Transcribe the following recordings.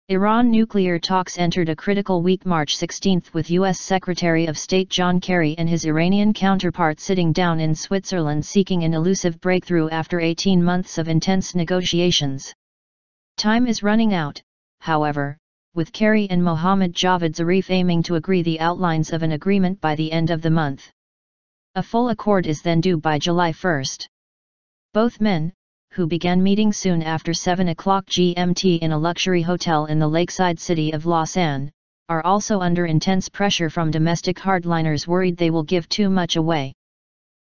Iran nuclear talks entered a critical week March 16 with U.S. Secretary of State John Kerry and his Iranian counterpart sitting down in Switzerland seeking an elusive breakthrough after 18 months of intense negotiations. Time is running out, however, with Kerry and Mohammad Zarif aiming to agree the outlines of an agreement by the end of the month. A full accord is then due by July 1. Both men, who began meeting soon after 7 o'clock GMT in a luxury hotel in the lakeside city of Lausanne, are also under intense pressure from domestic hardliners worried they will give too much away.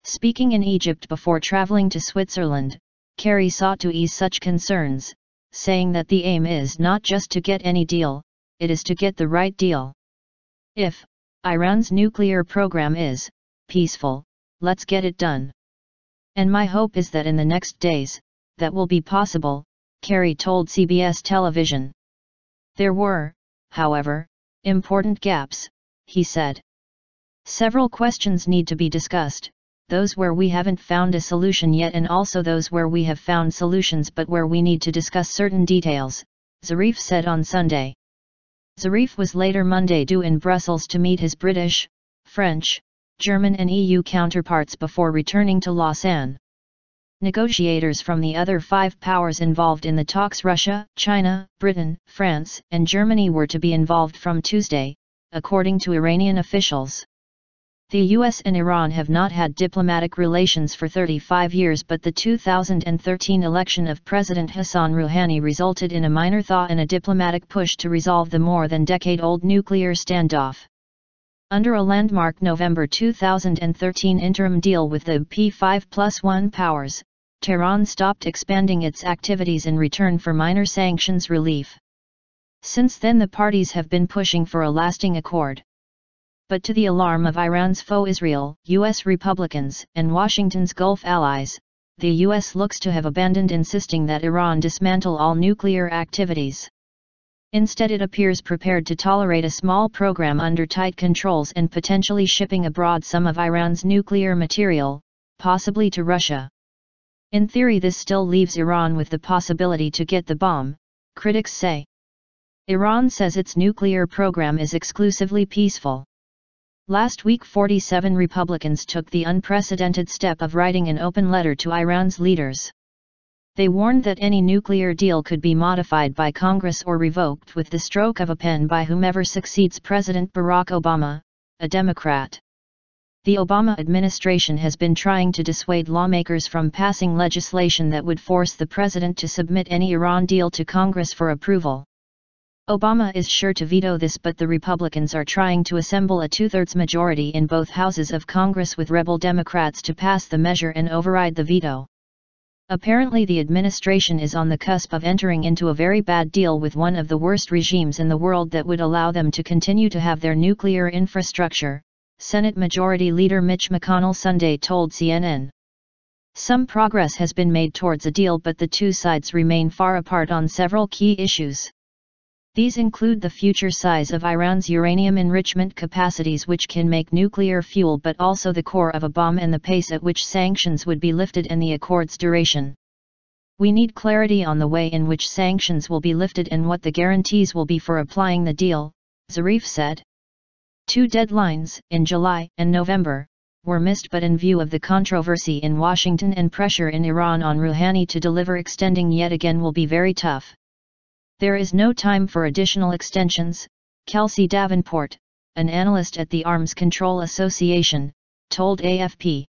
Speaking in Egypt before traveling to Switzerland, Kerry sought to ease such concerns, saying that the aim is not just to get any deal, it is to get the right deal. If Iran's nuclear program is peaceful, let's get it done. And my hope is that in the next days, that will be possible, Kerry told CBS television. There were, however, important gaps, he said. Several questions need to be discussed, those where we haven't found a solution yet and also those where we have found solutions but where we need to discuss certain details, Zarif said on Sunday. Zarif was later Monday due in Brussels to meet his British, French, German and EU counterparts before returning to Lausanne. Negotiators from the other 5 powers involved in the talks Russia, China, Britain, France, and Germany were to be involved from Tuesday, according to Iranian officials. The US and Iran have not had diplomatic relations for 35 years, but the 2013 election of President Hassan Rouhani resulted in a minor thaw and a diplomatic push to resolve the more than decade-old nuclear standoff. Under a landmark November 2013 interim deal with the P5+1 powers, Tehran stopped expanding its activities in return for minor sanctions relief. Since then the parties have been pushing for a lasting accord. But to the alarm of Iran's foe Israel, US Republicans, and Washington's Gulf allies, the US looks to have abandoned insisting that Iran dismantle all nuclear activities. Instead it appears prepared to tolerate a small program under tight controls and potentially shipping abroad some of Iran's nuclear material, possibly to Russia. In theory this still leaves Iran with the possibility to get the bomb, critics say. Iran says its nuclear program is exclusively peaceful. Last week 47 Republicans took the unprecedented step of writing an open letter to Iran's leaders. They warned that any nuclear deal could be modified by Congress or revoked with the stroke of a pen by whomever succeeds President Barack Obama, a Democrat. The Obama administration has been trying to dissuade lawmakers from passing legislation that would force the president to submit any Iran deal to Congress for approval. Obama is sure to veto this, but the Republicans are trying to assemble a two-thirds majority in both houses of Congress with rebel Democrats to pass the measure and override the veto. Apparently the administration is on the cusp of entering into a very bad deal with one of the worst regimes in the world that would allow them to continue to have their nuclear infrastructure, Senate Majority Leader Mitch McConnell Sunday told CNN. Some progress has been made towards a deal, but the two sides remain far apart on several key issues. These include the future size of Iran's uranium enrichment capacities, which can make nuclear fuel, but also the core of a bomb and the pace at which sanctions would be lifted and the accord's duration. We need clarity on the way in which sanctions will be lifted and what the guarantees will be for applying the deal, Zarif said. 2 deadlines, in July and November, were missed, but in view of the controversy in Washington and pressure in Iran on Rouhani to deliver, extending yet again will be very tough. There is no time for additional extensions, Kelsey Davenport, an analyst at the Arms Control Association, told AFP.